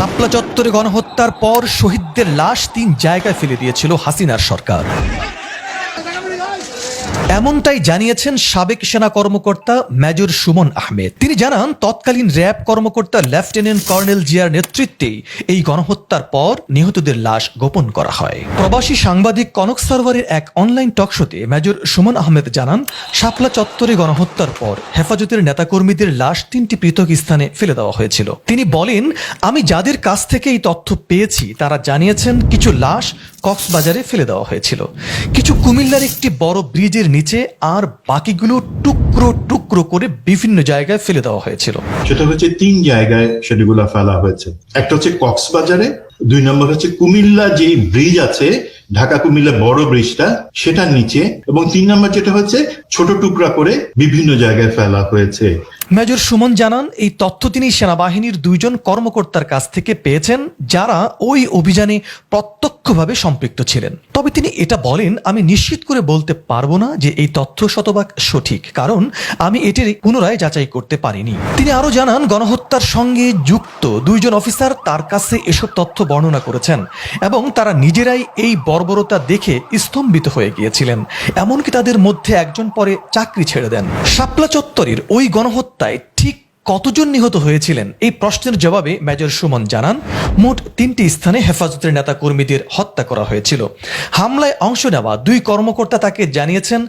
শাপলা চত্বরে গণহত্যার পর শহীদদের লাশ ৩ জায়গায় ফেলে দিয়েছিল হাসিনার সরকার। এমনটাই জানিয়েছেন সাবেক সেনা কর্মকর্তা মেজর সুমন আহমেদ। তিনি জানান, তৎকালীন র্যাব কর্মকর্তা লেফটেন্যান্ট কর্নেল জিয়ার নেতৃত্বেই এই গণহত্যার পর নিহতদের লাশ গোপন করা হয়। প্রবাসী সাংবাদিক কনক সার্ভারের এক অনলাইন টকশোতে মেজর সুমন আহমেদ জানান, শাপলা চত্বরে গণহত্যার পর হেফাজতের নেতাকর্মীদের লাশ ৩টি পৃথক স্থানে ফেলে দেওয়া হয়েছিল। তিনি বলেন, আমি যাদের কাছ থেকে এই তথ্য পেয়েছি তারা জানিয়েছেন কিছু লাশ কক্সবাজারে ফেলে দেওয়া হয়েছিল, কিছু কুমিল্লার একটি বড় ব্রিজের নিচে, আর বাকিগুলো টুকরো টুকরো করে বিভিন্ন জায়গায় ফেলে দেওয়া হয়েছিল। সেটা হচ্ছে 3 জায়গায় সেগুলো ফেলা হয়েছে। একটা হচ্ছে কক্সবাজারে, 2 নম্বর হচ্ছে কুমিল্লা যে ব্রিজ আছে, ঢাকা কুমিল্লা বড় ব্রিজটা, সেটার নিচে, এবং 3 নম্বর যেটা হচ্ছে ছোট টুকরা করে বিভিন্ন জায়গায় ফেলা হয়েছে। মেজর সুমন জানান, এই তথ্য তিনি সেনাবাহিনীর 2 জন কর্মকর্তার কাছ থেকে পেয়েছেন যারা ওই অভিযানে প্রত্যক্ষভাবে সম্পৃক্ত ছিলেন। তবে তিনি এটা বলেন, আমি নিশ্চিত করে বলতে পারবো না যে এই তথ্য শতভাগ সঠিক, কারণ আমি এটির পুনরায় যাচাই করতে পারিনি। তিনি আরো জানান, গণহত্যার সঙ্গে যুক্ত 2 জন অফিসার তার কাছে এসব তথ্য বর্ণনা করেছেন এবং তারা নিজেরাই এই বর্বরতা দেখে স্তম্ভিত হয়ে গিয়েছিলেন। এমনকি তাদের মধ্যে একজন পরে চাকরি ছেড়ে দেন। শাপলা চত্বরের ওই গণহত্যায় ঠিক কতজন নিহত হয়েছিলেন, এই প্রশ্নের জবাবে মেজর সুমন জানান, মোট 3টি স্থানে হেফাজতের নেতা কর্মীদের হত্যা করা হয়েছিল। হামলায় অংশ নেওয়া 2 কর্মকর্তা তাকে জানিয়েছেন,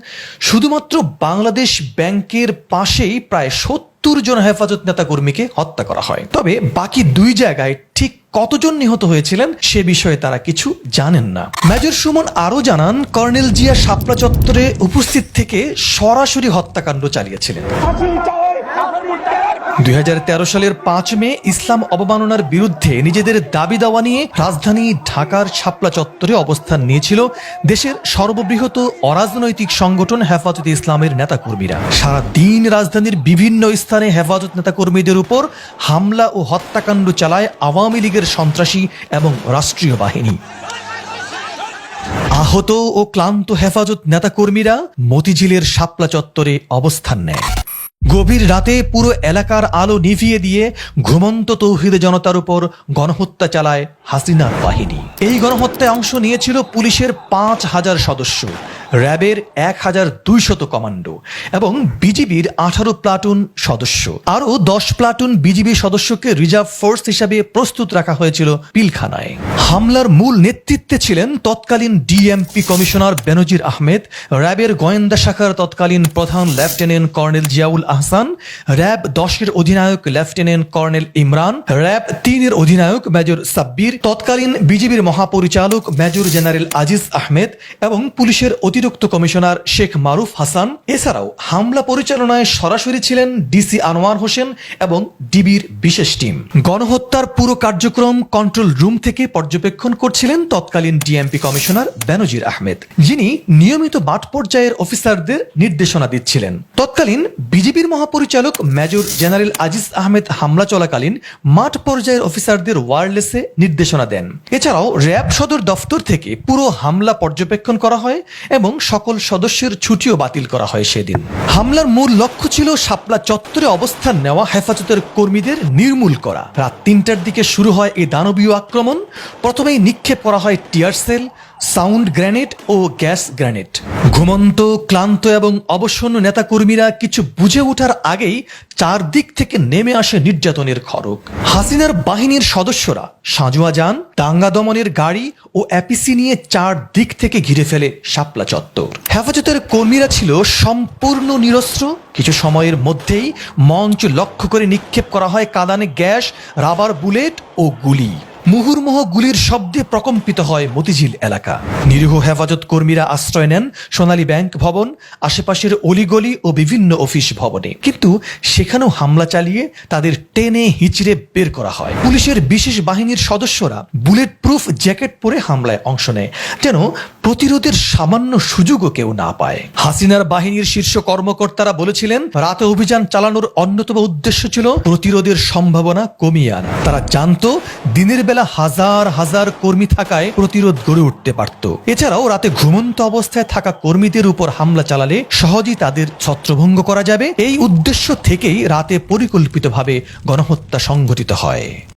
শুধুমাত্র বাংলাদেশ ব্যাংকের পাশেই প্রায় 70 জন হেফাজত নেতা কর্মীকে হত্যা করা হয়। তবে বাকি 2 জায়গায় ঠিক কতজন নিহত হয়েছিলেন সে বিষয়ে তারা কিছু জানেন না। মেজর সুমন আরো জানান, কর্নেল জিয়া শাপলা চত্বরে উপস্থিত থেকে সরাসরি হত্যাকাণ্ড চালিয়েছিলেন। 2013 সালের 5 মে ইসলাম অবমাননার বিরুদ্ধে নিজেদের দাবি দাওয়া নিয়ে রাজধানী ঢাকার শাপলা চত্বরে অবস্থান নিয়েছিল দেশের সর্ববৃহৎ অরাজনৈতিক সংগঠন হেফাজতে ইসলামের নেতাকর্মীরা। সারা দিন রাজধানীর বিভিন্ন স্থানে হেফাজত নেতাকর্মীদের উপর হামলা ও হত্যাকাণ্ড চালায় আওয়ামী লীগের সন্ত্রাসী এবং রাষ্ট্রীয় বাহিনী। আহত ও ক্লান্ত হেফাজত নেতাকর্মীরা মতিঝিলের শাপলা চত্বরে অবস্থান নেয়। গভীর রাতে পুরো এলাকার আলো নিভিয়ে দিয়ে ঘুমন্ত তৌহিদে জনতার উপর গণহত্যা চালায় হাসিনার বাহিনী। এই গণহত্যায় অংশ নিয়েছিল পুলিশের 5000 সদস্য, র্যাবের 1200 কমান্ডো এবং বিজিবির 18 প্লাটুন সদস্য। আরও 10 প্লাটুন বিজিবি সদস্যকে রিজার্ভ ফোর্স হিসাবে প্রস্তুত রাখা হয়েছিল পিলখানায়। হামলার মূল নেতৃত্বে ছিলেন তৎকালীন ডিএমপি কমিশনার বেনজির আহমেদ, র্যাবের গোয়েন্দা শাখার তৎকালীন প্রধান lieutenant colonel Ziaul Ahsan, RAB 10-এর অধিনায়ক লেফটেন্যান্ট কর্নেল ইমরান, র্যাব 3-এর অধিনায়ক মেজর সাব্বির, তৎকালীন বিজিবির মহাপরিচালক মেজর জেনারেল আজিজ আহমেদ এবং পুলিশের অতিরিক্ত কমিশনার শেখ মারুফ হাসান। এছাড়াও হামলা পরিচালনায় সরাসরি ছিলেন ডিসি আনোয়ার হোসেন এবং ডিবির বিশেষ টিম। গণহত্যার পুরো কার্যক্রম কন্ট্রোল রুম থেকে পর্যবেক্ষণ করছিলেন তৎকালীন ডিএমপি কমিশনার বেনজির আহমেদ, যিনি নিয়মিত মাঠ পর্যায়ের অফিসারদের নির্দেশনা দিচ্ছিলেন। তৎকালীন বিজিবির মহাপরিচালক মেজর জেনারেল আজিজ আহমেদ হামলা চলাকালীন মাঠ পর্যায়ের অফিসারদের ওয়্যারলেসে নির্দেশনা দেন। এছাড়াও র্যাব সদর দফতর থেকে পুরো হামলা পর্যবেক্ষণ করা হয় এবং সকল সদস্যের ছুটিও বাতিল করা হয় সেদিন। হামলার মূল লক্ষ্য ছিল শাপলা চত্বরে অবস্থান নেওয়া হেফাজতের কর্মীদের নির্মূল করা। রাত 3টার দিকে শুরু হয় এই দানবীয় আক্রমণ। প্রথমেই নিক্ষেপ করা হয় টিয়ার সেল, সাউন্ড গ্রেনেড ও গ্যাস গ্রেনেড। ঘুমন্ত, ক্লান্ত এবং অবসন্ন নেতাকর্মীরা কিছু বুঝে ওঠার আগেই চারদিক থেকে নেমে আসে নির্যাতনের খড়গ। হাসিনার বাহিনীর সদস্যরা সাঁজোয়া যান, দাঙ্গা দমনের গাড়ি ও অ্যাপিসি নিয়ে 4 দিক থেকে ঘিরে ফেলে শাপলা চত্বর। হেফাজতের কর্মীরা ছিল সম্পূর্ণ নিরস্ত্র। কিছু সময়ের মধ্যেই মঞ্চ লক্ষ্য করে নিক্ষেপ করা হয় কাঁদানে গ্যাস, রাবার বুলেট ও গুলি। মুহুর্মুহ গুলির শব্দে প্রকম্পিত হয় মতিঝিল এলাকা। নিরীহ হেফাজত কর্মীরা আশ্রয় নেন সোনালী ব্যাংক ভবন, আশেপাশের অলিগলি ও বিভিন্ন অফিস ভবনে। কিন্তু সেখানেও হামলা চালিয়ে তাদের টেনে হিচড়ে বের করা হয়। পুলিশের বিশেষ বাহিনীর সদস্যরা বুলেট প্রুফ জ্যাকেট পরে হামলায় অংশ নেয়, যেন প্রতিরোধের সামান্য সুযোগও কেউ না পায়। হাসিনার বাহিনীর শীর্ষ কর্মকর্তারা বলেছিলেন, রাতে অভিযান চালানোর অন্যতম উদ্দেশ্য ছিল প্রতিরোধের সম্ভাবনা কমিয়ে আনা। তারা জানতো দিনের বেলা হাজার হাজার কর্মী থাকায় প্রতিরোধ গড়ে উঠতে পারত। এছাড়াও রাতে ঘুমন্ত অবস্থায় থাকা কর্মীদের উপর হামলা চালালে সহজেই তাদের ছত্রভঙ্গ করা যাবে। এই উদ্দেশ্য থেকেই রাতে পরিকল্পিতভাবে গণহত্যা সংঘটিত হয়।